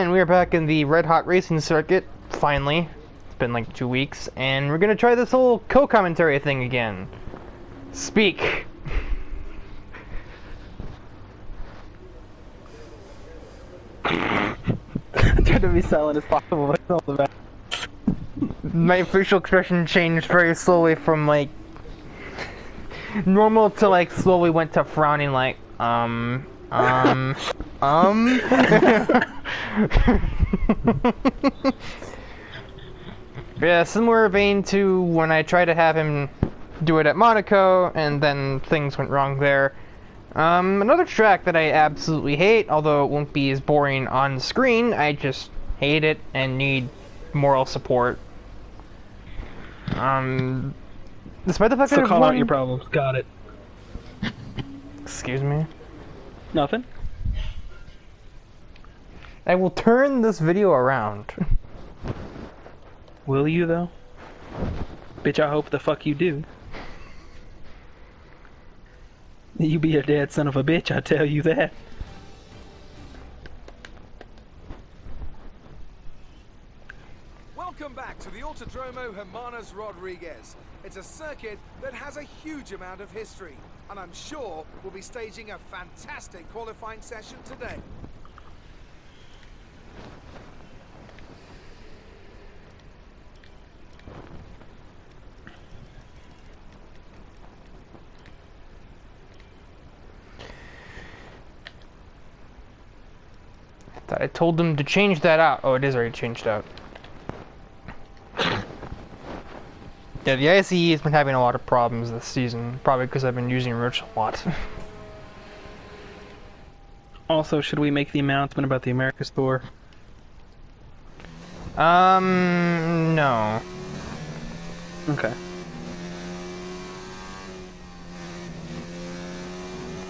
And we're back in the red hot racing circuit, finally. It's been like 2 weeks, and we're gonna try this whole co-commentary thing again. Speak! I tried to be silent as possible, but it's all the best. My facial expression changed very slowly from like normal to like slowly went to frowning like Yeah, similar vein to when I tried to have him do it at Monaco and then things went wrong there. Another track that I absolutely hate, although it won't be as boring on screen, I just hate it and need moral support. Despite the fact that So call out your problems. Got it. Excuse me? Nothing. I will turn this video around. Will you, though? Bitch, I hope the fuck you do. You be a dead son of a bitch, I tell you that. Welcome back to the Autodromo Hermanos Rodriguez. It's a circuit that has a huge amount of history, and I'm sure we'll be staging a fantastic qualifying session today. I told them to change that out. Oh, it is already changed out. Yeah, the ICE has been having a lot of problems this season, probably because I've been using Rich a lot. Also, should we make the announcement about the America store? No. Okay.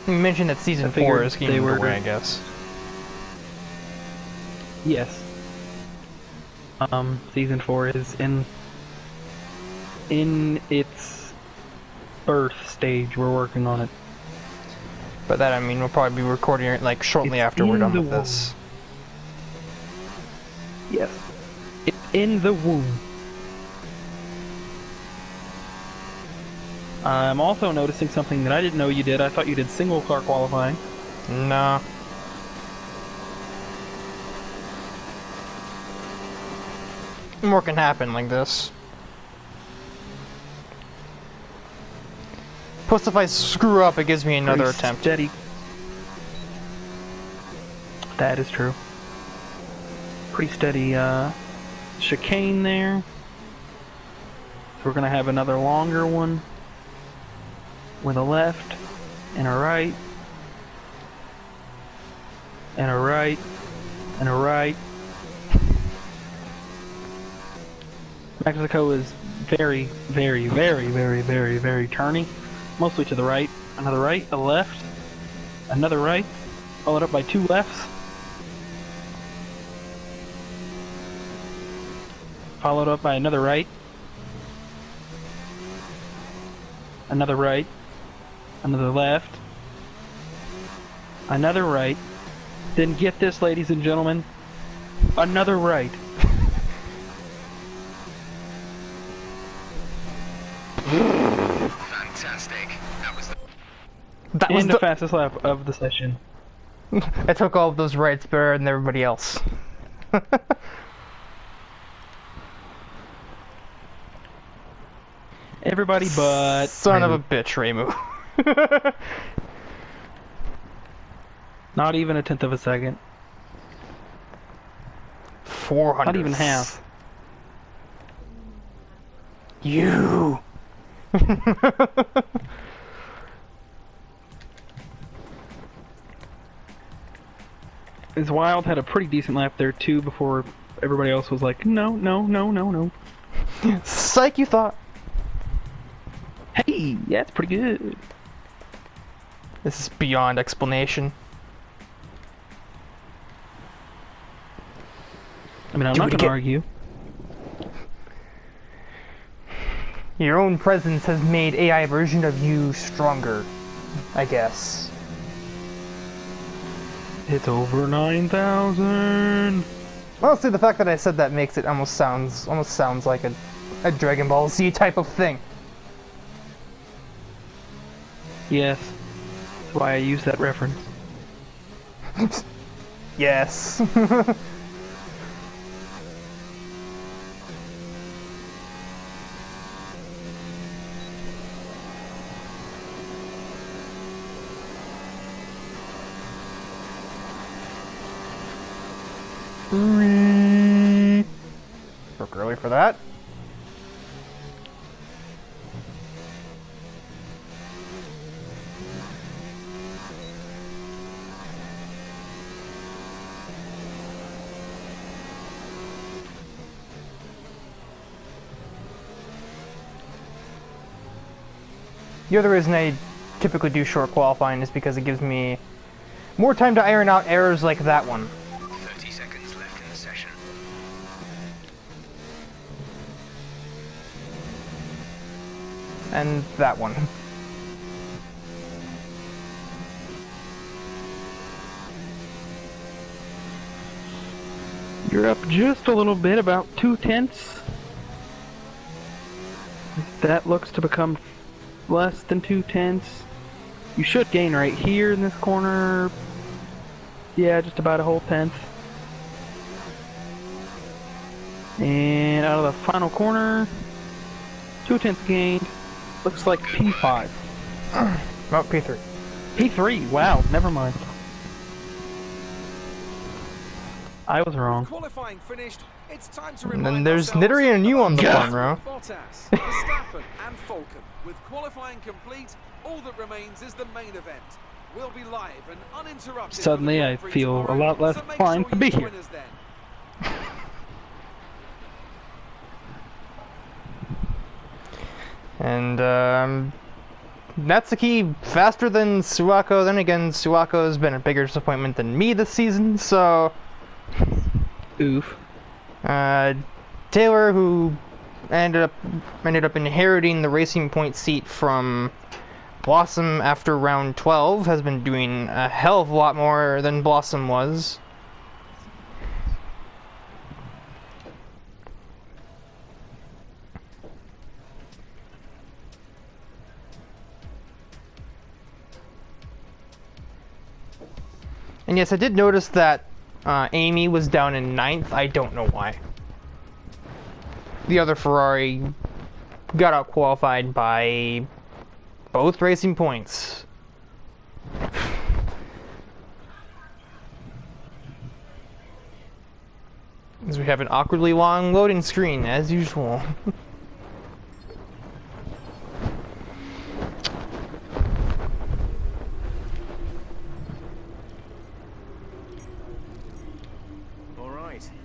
You mentioned that season 4 is getting away, I guess. Yes. Season 4 is in its birth stage. We're working on it. But that, I mean, we'll probably be recording it like shortly after we're done with this. Yes. It's in the womb. I'm also noticing something that I didn't know you did. I thought you did single car qualifying. No. More can happen like this. Plus, if I screw up, it gives me another attempt. Steady. That is true. Pretty steady chicane there. So we're gonna have another longer one with a left and a right and a right and a right. Mexico is very, very, very, very, very, very turny. Mostly to the right. Another right, a left, another right, followed up by 2 lefts. Followed up by another right. Another right. Another left. Another right. Then get this, ladies and gentlemen. Another right. Fantastic. That was the fastest lap of the session. I took all of those rights better than everybody else. Everybody but... Son of a bitch, Reimu. Not even a tenth of a second. 400. Not even half. You. His Wild had a pretty decent lap there too before everybody else was like, no, no, no, no, no. Psych, you thought. Hey, yeah, it's pretty good. This is beyond explanation. I mean, I'm not gonna argue. Your own presence has made AI version of you stronger, I guess. It's over 9,000. Honestly, the fact that I said that makes it almost sounds like a Dragon Ball Z type of thing. Yes. That's why I use that reference. Yes. Broke early for that. The other reason I typically do short qualifying is because it gives me more time to iron out errors like that one. 30 seconds left in the session. And that one. You're up just a little bit, about 2/10. That looks to become less than 2/10. You should gain right here in this corner. Yeah, just about a whole tenth. And out of the final corner, 2/10 gained. Looks like P5. Oh, P3. P3, wow, never mind. I was wrong. Qualifying finished. It's time to And remind then there's ourselves Nittery and you on the about front row. Bottas, Verstappen and Falcon. With qualifying complete, all that remains is the main event. We'll be live and uninterrupted. Suddenly I feel a lot less inclined to be here. And Natsuki faster than Suwako. Then again, Suwako's been a bigger disappointment than me this season, so Oof. Taylor, who ended up inheriting the Racing Point seat from Blossom after round 12, has been doing a hell of a lot more than Blossom was. And yes, I did notice that Amy was down in 9th. I don't know why. The other Ferrari got out qualified by both Racing Points. As we have an awkwardly long loading screen, as usual.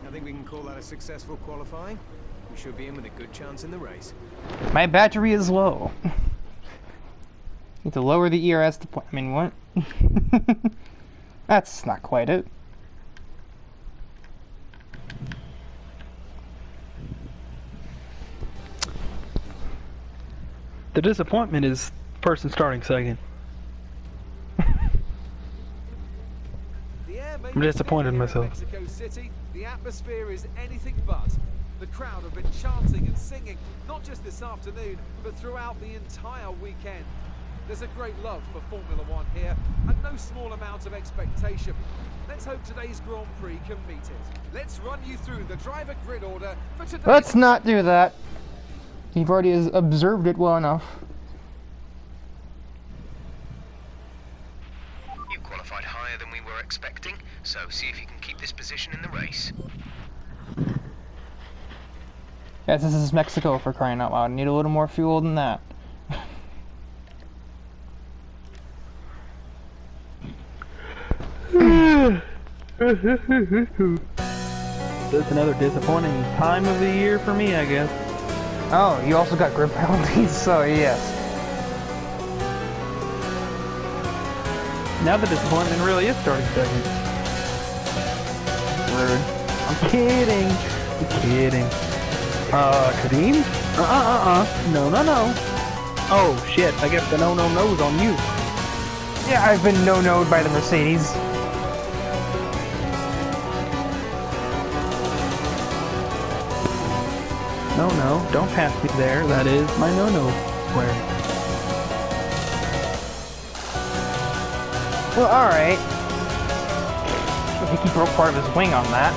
I think we can call that a successful qualifying. We should be in with a good chance in the race. My battery is low. Need to lower the ERS to point. I mean, what? That's not quite it. The disappointment is the person starting second. I'm disappointed in myself. Mexico City, the atmosphere is anything but. The crowd have been chanting and singing, not just this afternoon, but throughout the entire weekend. There's a great love for Formula One here, and no small amount of expectation. Let's hope today's Grand Prix can meet it. Let's run you through the driver grid order for today. Let's not do that. You've already observed it well enough. You qualified higher than we were expecting, so see if you can keep this position in the race. Yes, this is Mexico, for crying out loud. Need a little more fuel than that. That's another disappointing time of the year for me, I guess. Oh, you also got grip penalties, so yes. Now the disappointment really is starting second. Rude. I'm kidding. I'm kidding. Kadeem? No. Oh, shit. I guess the no-no-no's on you. Yeah, I've been no-no'd by the Mercedes. No, no, don't pass me there. That is my no-no square. Well, alright. I think he broke part of his wing on that.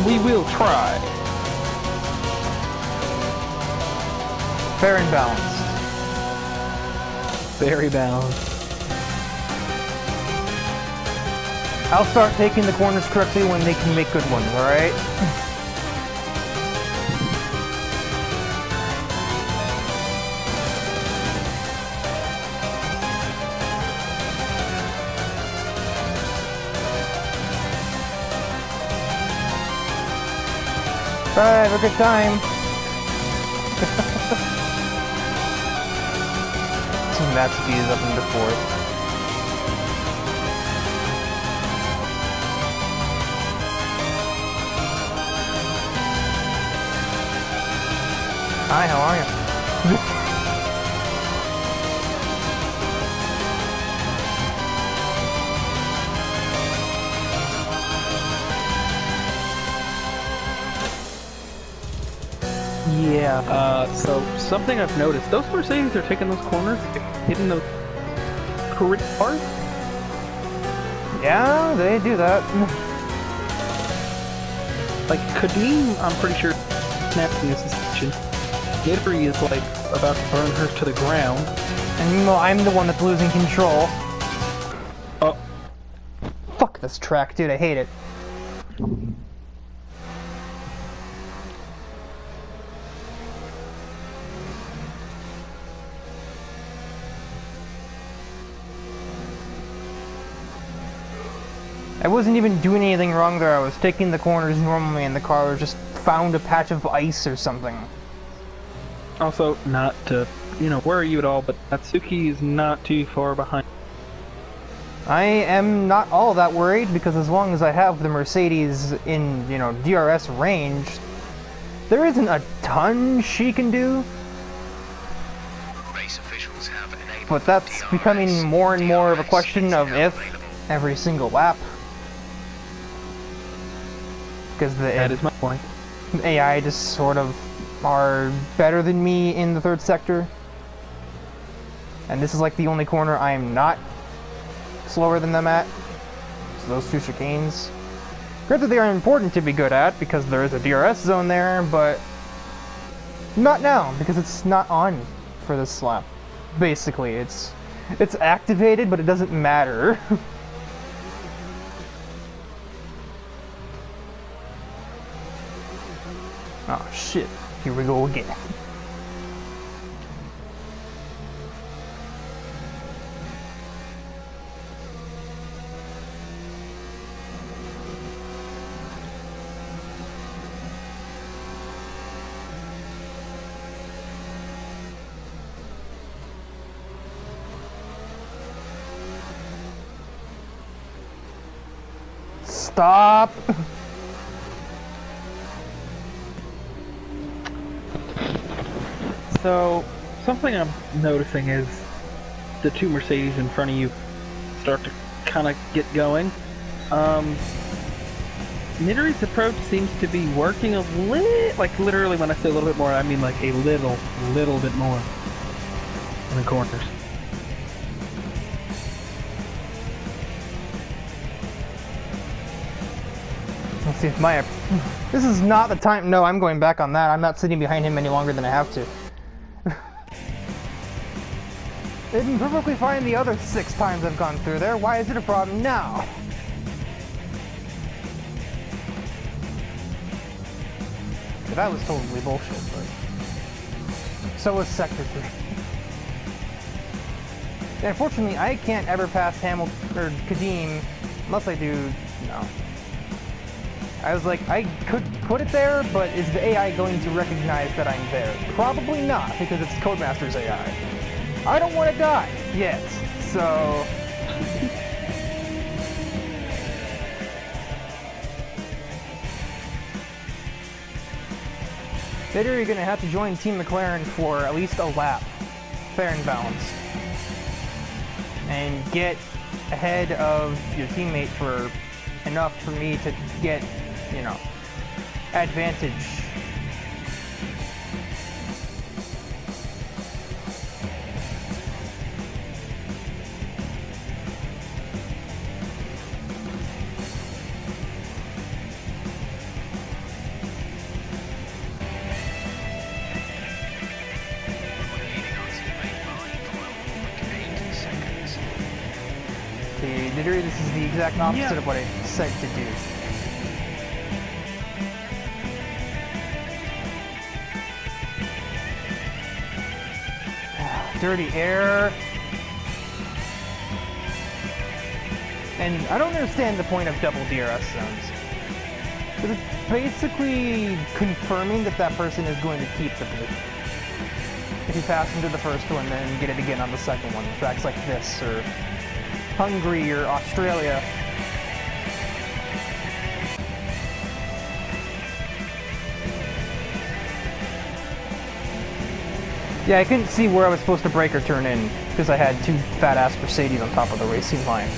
We will try. Fair and balanced. Very balanced. I'll start taking the corners correctly when they can make good ones, alright? Bye, have a good time. So that speeds up into fourth. Hi, how are you? Yeah, so something I've noticed, those Mercedes are taking those corners, hitting those pretty hard. Yeah, they do that. Like, Kadeem, I'm pretty sure, snapping his suspension. Italy is, like, about to burn hers to the ground. And meanwhile, I'm the one that's losing control. Oh. Fuck this track, dude, I hate it. I wasn't even doing anything wrong there. I was taking the corners normally and the car just found a patch of ice or something. Also, not to, worry you at all, but Natsuki is not too far behind. I am not all that worried because as long as I have the Mercedes in, DRS range, there isn't a ton she can do. Race officials have enabled But that's DRS. becoming more and more of a DRS question is of now if available. every single lap. Because That is my point. AI just sort of are better than me in the third sector. And this is like the only corner I am not slower than them at. So those two chicanes. Granted, they are important to be good at because there is a DRS zone there, but not now because it's not on for this lap. Basically, it's activated, but it doesn't matter. Oh shit, here we go again. Stop! So, something I'm noticing is the two Mercedes in front of you start to kind of get going. Nittery's approach seems to be working a little, like literally when I say a little bit more, I mean like a little bit more in the corners. Let's see if my... This is not the time... No, I'm going back on that. I'm not sitting behind him any longer than I have to. They've been perfectly fine the other 6 times I've gone through there. Why is it a problem now? That was totally bullshit, but... So was Sector 3. And unfortunately, I can't ever pass Hamilton or Kadeem unless I do... No. I was like, I could put it there, but is the AI going to recognize that I'm there? Probably not, because it's Codemaster's AI. I don't want to die yet, so... Later, you're going to have to join Team McLaren for at least a lap, fair and balanced, and get ahead of your teammate for enough for me to get, you know, advantage. Literally, this is the exact opposite of what I said to do. Dirty air. And I don't understand the point of double DRS zones. Because it's basically confirming that that person is going to keep the position. If you pass into the first one, then get it again on the second one. Tracks like this, or Hungary, or Australia. Yeah, I couldn't see where I was supposed to brake or turn in, because I had two fat-ass Mercedes on top of the racing line.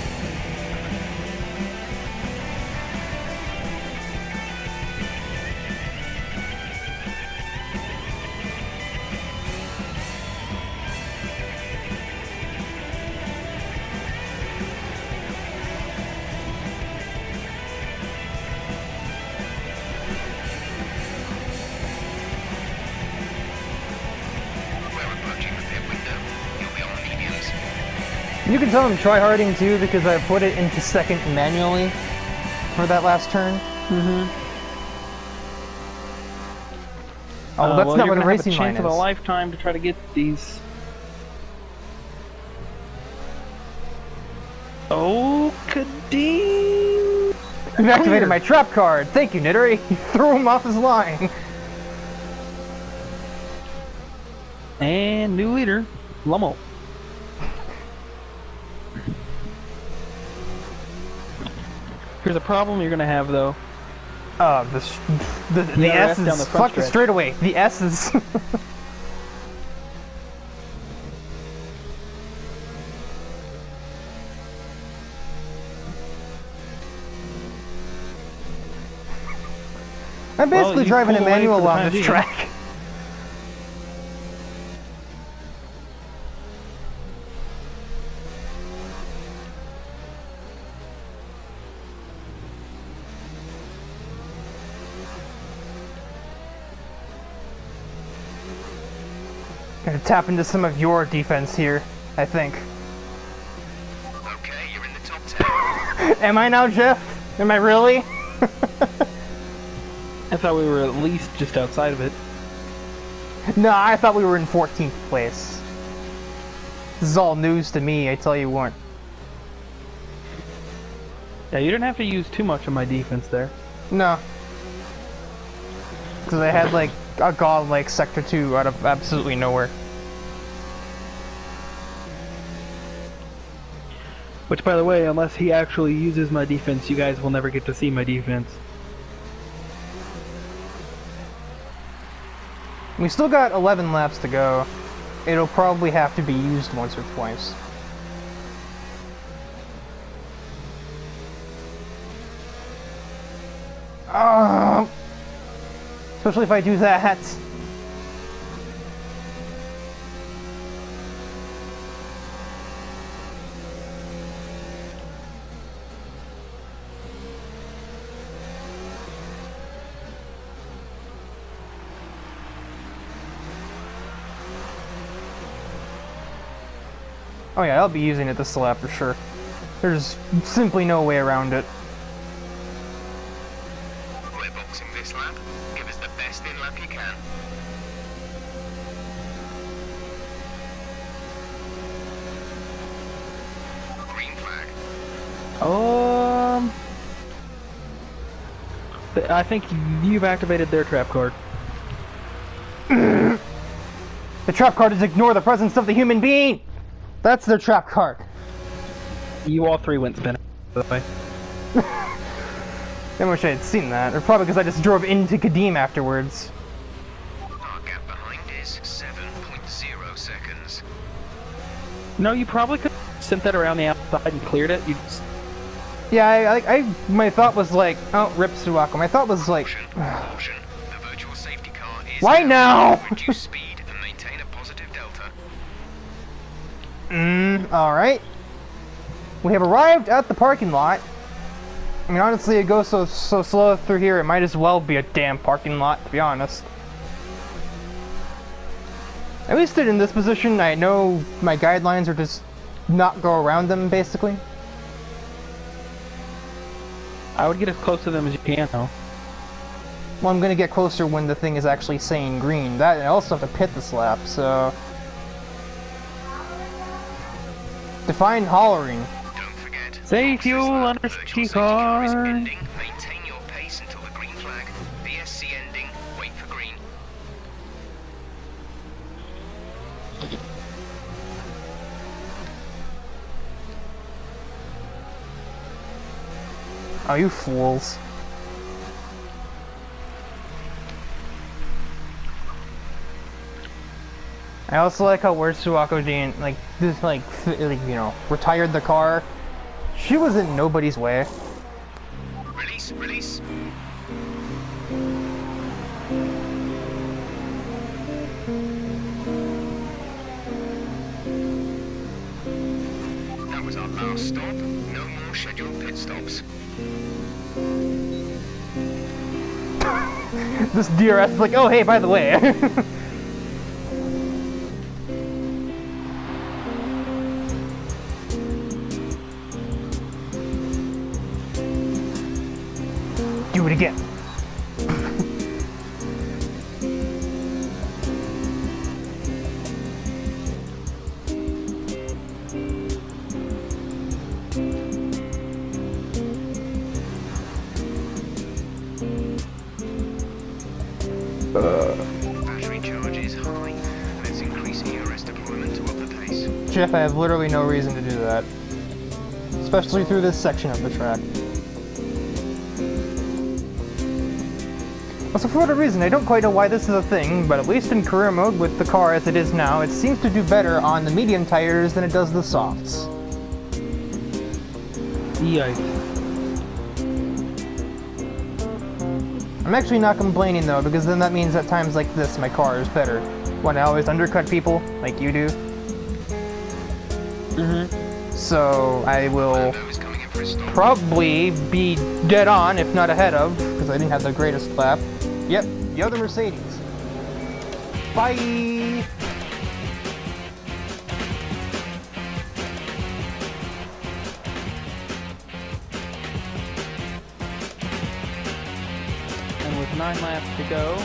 You can tell I'm tryharding too because I put it into second manually for that last turn. Oh, that's not what a racing line is. You're gonna have a chance of a lifetime to try to get these. Oh, Kadeem! You've activated my trap card. Thank you, Nittery. You threw him off his line. And new leader, Lummel. Here's a problem you're gonna have though. The S is fuck the straightaway. The S is. I'm basically driving a manual on this track. Gonna tap into some of your defense here, I think. Okay, you're in the top 10. Am I now, Jeff? Am I really? I thought we were at least just outside of it. No, I thought we were in 14th place. This is all news to me, I tell you what. Yeah, you didn't have to use too much of my defense there. No. Because I had like a godlike Sector 2 out of absolutely nowhere. Which, by the way, unless he actually uses my defense, you guys will never get to see my defense. We still got 11 laps to go. It'll probably have to be used once or twice. Especially if I do that. Oh yeah, I'll be using it this lap for sure. There's simply no way around it. We're boxing this lap. Give us the best in lap you can. Green flag. I think you've activated their trap card. The trap card is ignore the presence of the human being! That's their trap card. You all three went spinning, by the way. I wish I had seen that. Or probably because I just drove into Kadeem afterwards. No, you probably could have sent that around the outside and cleared it. You just... Yeah, my thought was like, oh, rip Suwako. My thought was like, Caution. The virtual safety car is why now? reduce speed and maintain a positive delta. Alright. We have arrived at the parking lot. I mean, honestly, it goes so slow through here, it might as well be a damn parking lot, to be honest. At least in this position, I know my guidelines are just not go around them, basically. I would get as close to them as you can, though. Well, I'm gonna get closer when the thing is actually saying green. That, I also have to pit this lap, so... Define hollering. Don't forget. Save fuel under Virtual safety safety car is car. ending. Maintain your pace until the green flag. VSC ending. Wait for green. Oh, you fools. I also like how where's Suwako Jane, like, this, like, you know, retired the car. She was in nobody's way. Release, release. That was our last stop. No more scheduled pit stops. This DRS is like, oh hey, by the way. Do it again. Battery charge is high. Let's increase ERS deployment to up the pace. Jeff, I have literally no reason to do that. Especially through this section of the track. Also, for whatever reason, I don't quite know why this is a thing, but at least in career mode with the car as it is now, it seems to do better on the medium tires than it does the softs. Yikes. I'm actually not complaining though, because then that means at times like this, my car is better. When I always undercut people, like you do. So I will Those coming in for a stop. probably be dead on, if not ahead of, because I didn't have the greatest lap. Yep, the other Mercedes. Bye! And with 9 laps to go,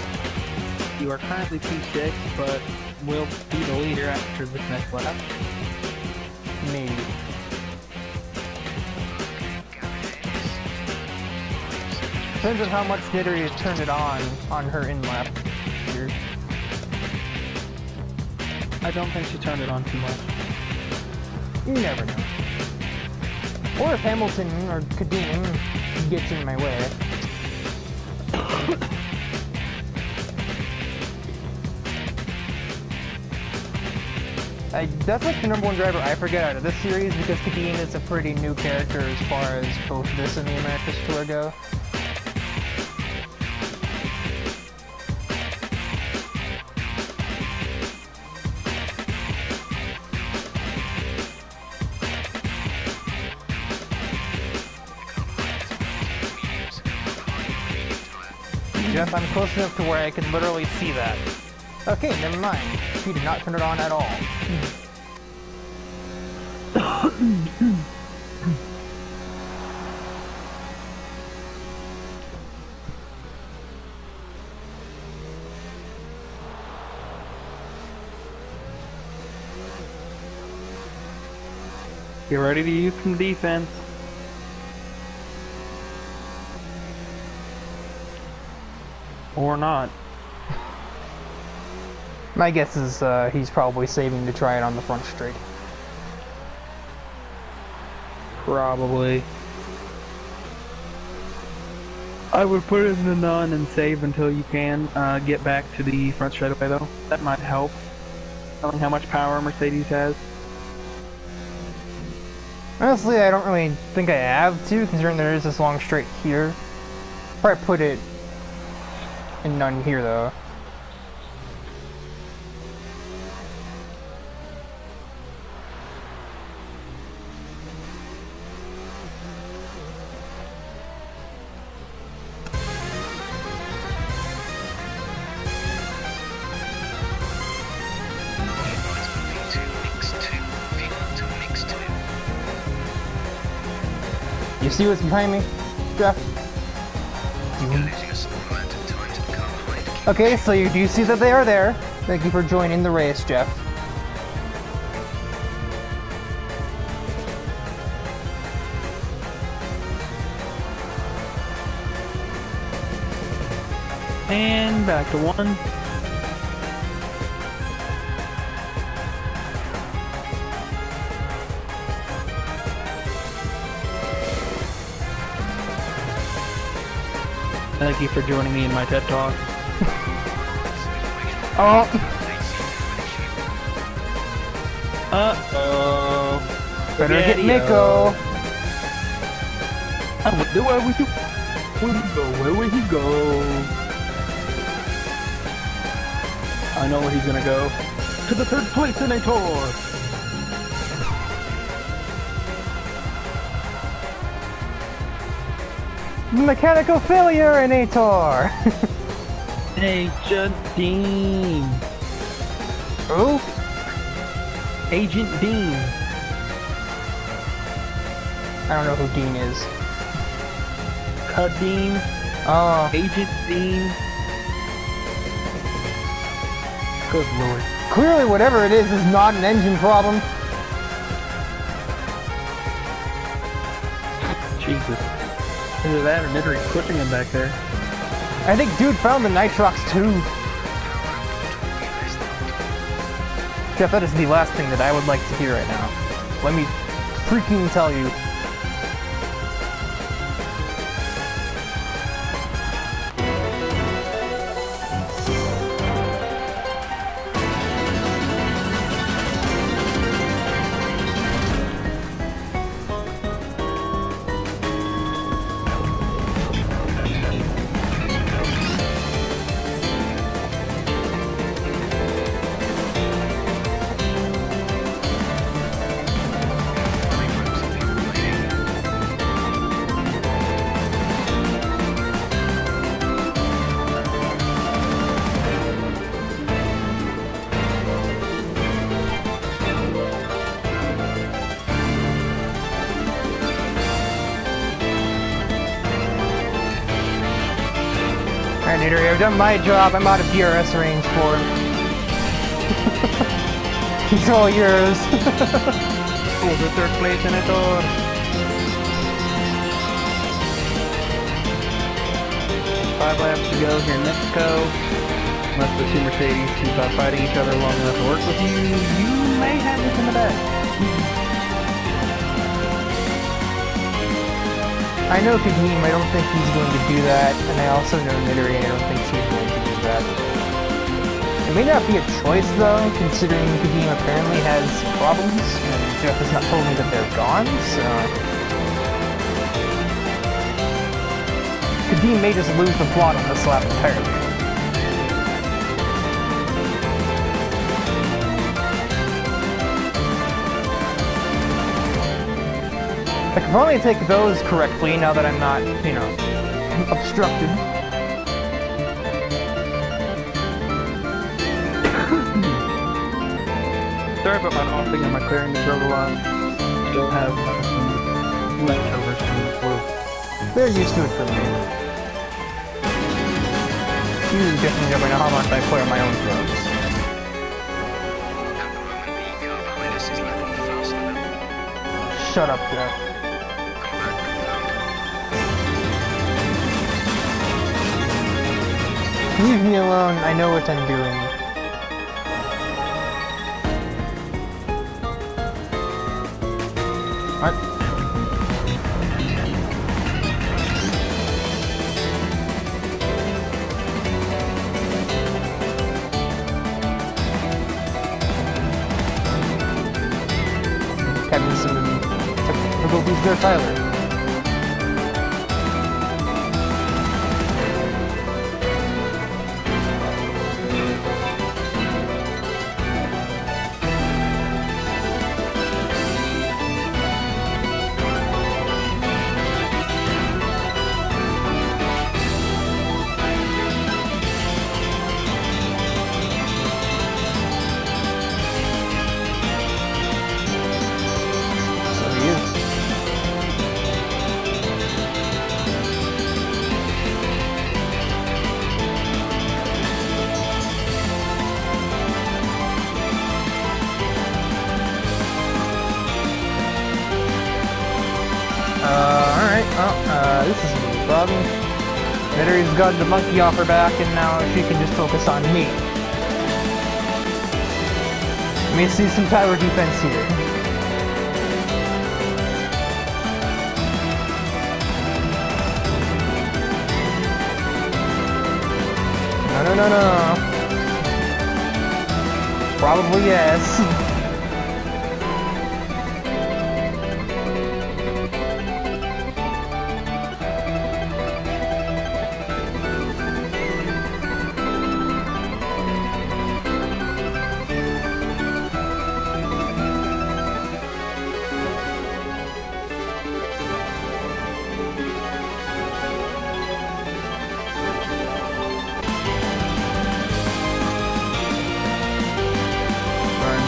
you are currently P6, but will be the leader after this next lap. Maybe. Depends on how much Jittery has turned it on her in-lap here. I don't think she turned it on too much. You never know. Or if Hamilton or Kadim gets in my way. That's like the #1 driver I forget out of this series because Kadim is a pretty new character as far as both this and the Americas Tour go. Jeff, I'm close enough to where I can literally see that. Okay, never mind. He did not turn it on at all. Get ready to use some defense. Or not. My guess is he's probably saving to try it on the front straight. Probably. I would put it in the none and save until you can get back to the front straightaway though. That might help. Knowing how much power Mercedes has. Honestly, I don't really think I have to, considering there is this long straight here. Probably put it in none here, though. You see what's behind me, Jeff? Okay, so you do see that they are there. Thank you for joining the race, Jeff. And back to 1. Thank you for joining me in my TED Talk. Oh! Uh-oh. Better get Daddy-o. Miko! Where would you go? Where would he go? I know where he's gonna go. To the 3rd place in a tour! Mechanical failure in Ator! Agent Dean! Who? Agent Dean! I don't know who Dean is. Dean! Oh, Agent Dean! Good lord. clearly whatever it is not an engine problem. Jesus. Either that or Nidri's pushing him back there. I think dude found the Nitrox too. Jeff, that is the last thing that I would like to hear right now. Let me freaking tell you. Alright, Nidri, I've done my job. I'm out of DRS range for him. He's all yours. Oh, the 3rd place in a tour! 5 laps to go here in Mexico. Unless the 2 Mercedes keep fighting each other long enough to work with you, you may have this in the bag. I know Kadeem, I don't think he's going to do that, and I also know Nidri, I don't think she's going to do that. It may not be a choice though, considering Kadeem apparently has problems, and Jeff has not told me that they're gone, so... Kadeem may just lose the plot on this lap entirely. I can probably take those correctly now that I'm not, you know, obstructed. Sorry about my coughing and my clearing the throat a lot. Still have some leftovers from the flu. They're used to it from me. Usually definitely don't know how much I clear my own throats. Shut up, Jeff. Leave me alone, I know what I'm doing. What? Having some who's there, Tyler? This is a problem. Nettery's got the monkey off her back, and now she can just focus on me. Let me see some tower defense here. No. Probably yes.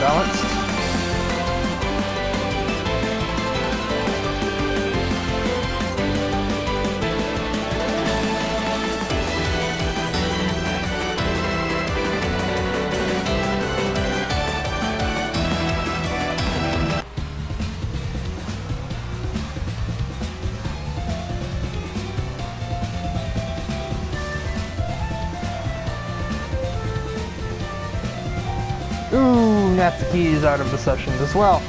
Balanced. Ooh, Natsuki is out of the session as well.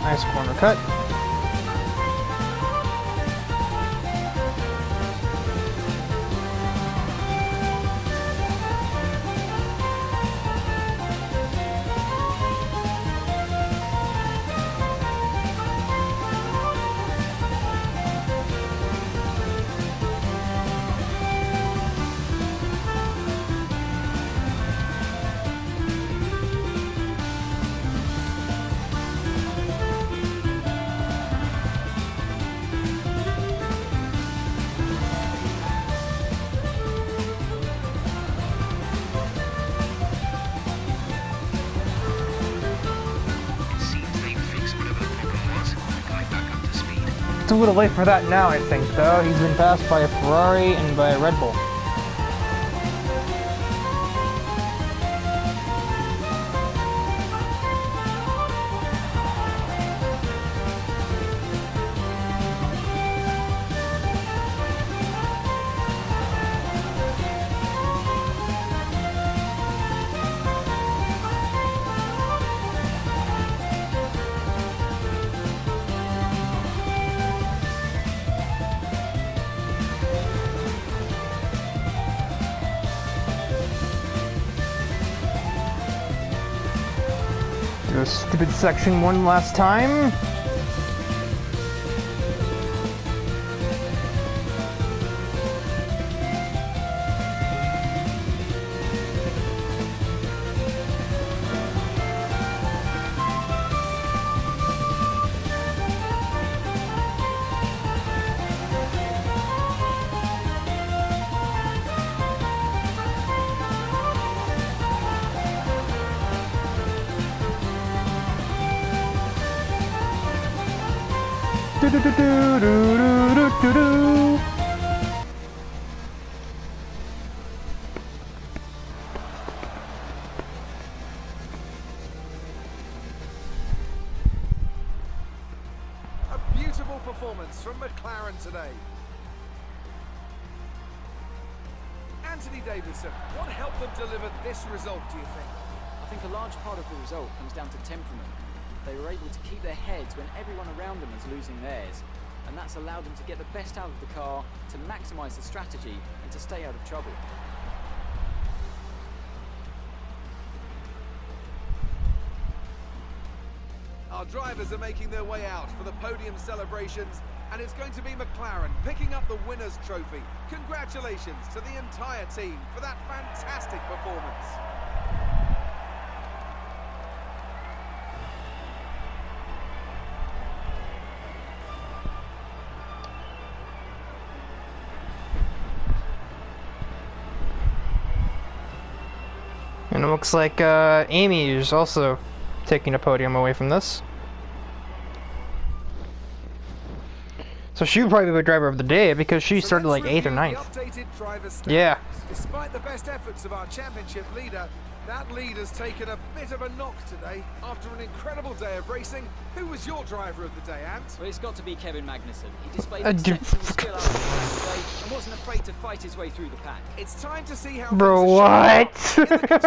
Nice corner cut. It's a little late for that now, I think, though. He's been passed by a Ferrari and by a Red Bull. Do a stupid section one last time. Do-do-do-do-do-do-do-do. A beautiful performance from McLaren today. Anthony Davidson, what helped them deliver this result, do you think? I think a large part of the result comes down to temperament. They were able to keep their heads when everyone around them was losing theirs, and that's allowed them to get the best out of the car, to maximise the strategy, and to stay out of trouble. Our drivers are making their way out for the podium celebrations, and it's going to be McLaren picking up the winner's trophy. Congratulations to the entire team for that fantastic performance. And it looks like Amy is also taking a podium away from this. So she would probably be the driver of the day because she started like 8th or 9th. Yeah. Despite the best efforts of our championship leader, that lead has taken a bit of a knock today. After an incredible day of racing, who was your driver of the day, Ant? Well, it's got to be Kevin Magnussen. He displayed exceptional skill out of the track today and wasn't afraid to fight his way through the pack. It's time to see how Bro, what?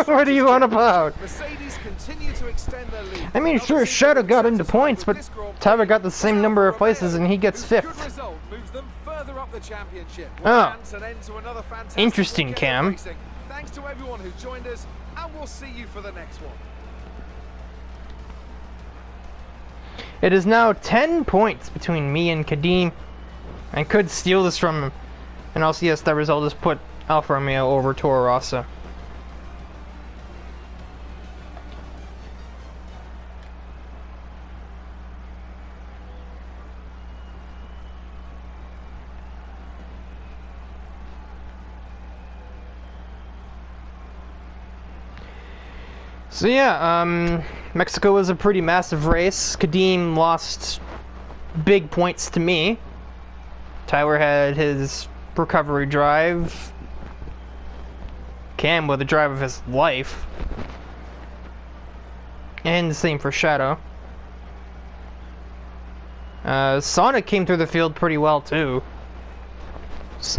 What do you want about? Mercedes continue to extend their lead. I mean, sure, Shadow got into points, but Tyler got the same number of places and he gets 5th. Good result moves them further up the championship. Oh. An end to another fantastic Interesting, weekend Cam. of racing. Thanks to everyone who joined us, and we'll see you for the next one. It is now 10 points between me and Kadeem. I could steal this from him. And also, yes, that result has put Alfa Romeo over Toro Rosso. So yeah, Mexico was a pretty massive race. Kadeem lost big points to me. Tyler had his recovery drive. Cam with the drive of his life. And the same for Shadow. Sonic came through the field pretty well too.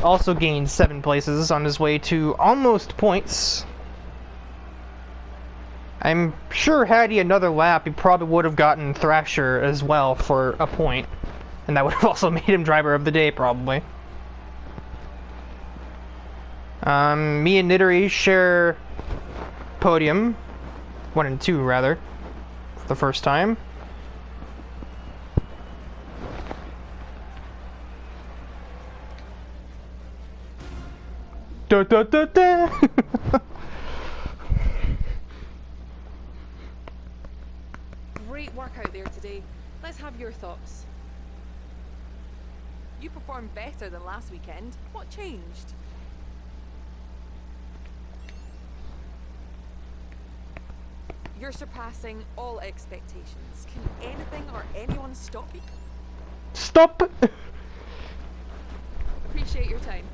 Also gained 7 places on his way to almost points. I'm sure had he another lap, he probably would have gotten Thrasher as well for a point. And that would have also made him driver of the day, probably. Me and Nittery share podium. 1 and 2, rather. For the first time. Da da da da! Great work out there today. Let's have your thoughts. You performed better than last weekend. What changed? You're surpassing all expectations. Can anything or anyone stop you? Stop! Appreciate your time.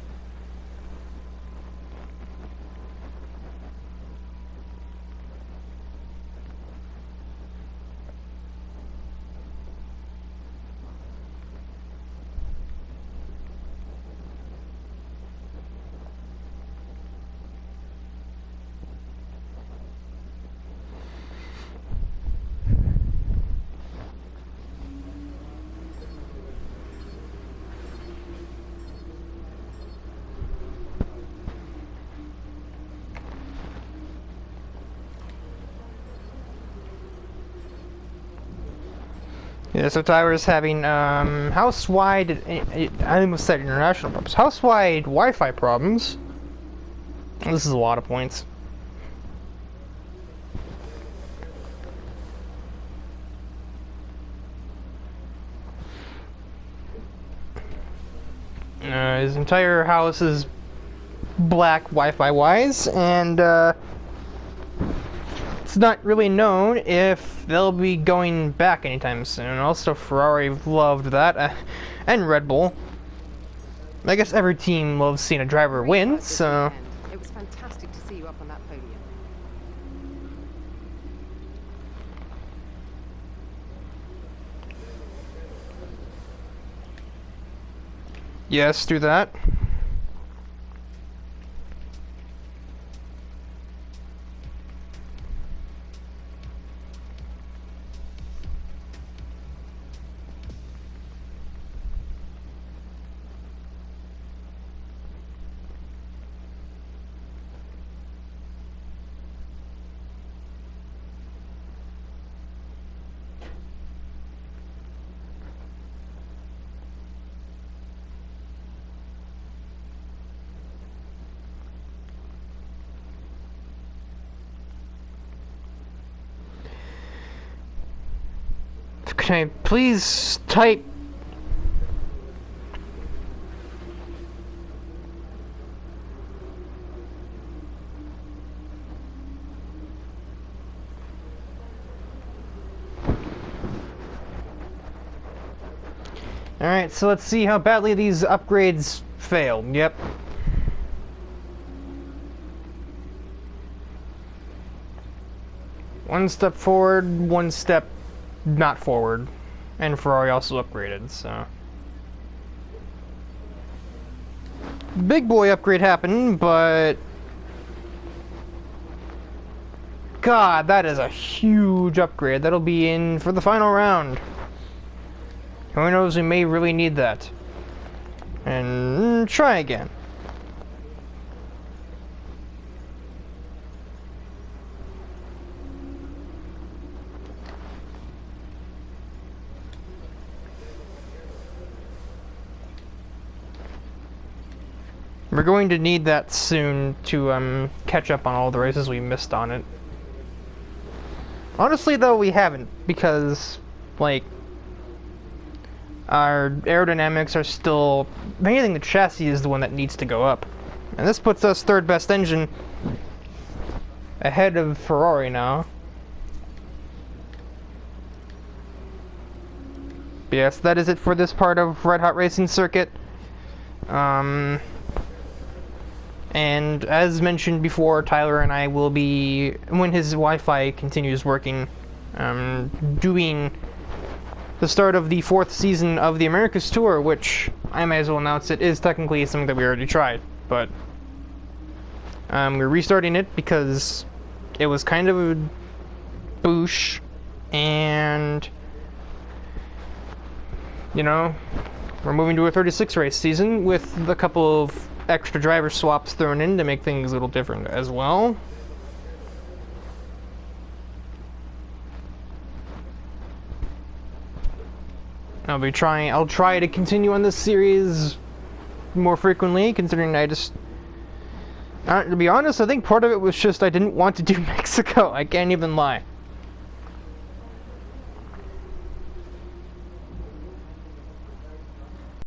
Yeah, so Tyler's having house-wide, I almost said international problems, house-wide Wi-Fi problems. This is a lot of points. His entire house is black Wi-Fi wise, and it's not really known if they'll be going back anytime soon. Also, Ferrari loved that, and Red Bull. I guess every team loves seeing a driver win, so... It was fantastic to see you up on that podium. Yes, do that. Can I please type? Alright, so let's see how badly these upgrades failed. Yep. One step forward, one step not forward. And Ferrari also upgraded, so. Big boy upgrade happened, but. God, that is a huge upgrade. That'll be in for the final round. Who knows, we may really need that. And try again. We're going to need that soon to catch up on all the races we missed on it. Honestly, though, we haven't, because, like, our aerodynamics are still... If anything, the chassis is the one that needs to go up. And this puts us third best engine ahead of Ferrari now. But yes, that is it for this part of Red Hot Racing Circuit. And as mentioned before, Tyler and I will be, when his Wi-Fi continues working, doing the start of the 4th season of the Americas Tour, which I may as well announce it is technically something that we already tried, but we're restarting it because it was kind of a boosh, and you know, we're moving to a 36 race season with a couple of extra driver swaps thrown in to make things a little different as well. I'll try to continue on this series more frequently, considering I just... to be honest, I think part of it was just I didn't want to do Mexico. I can't even lie.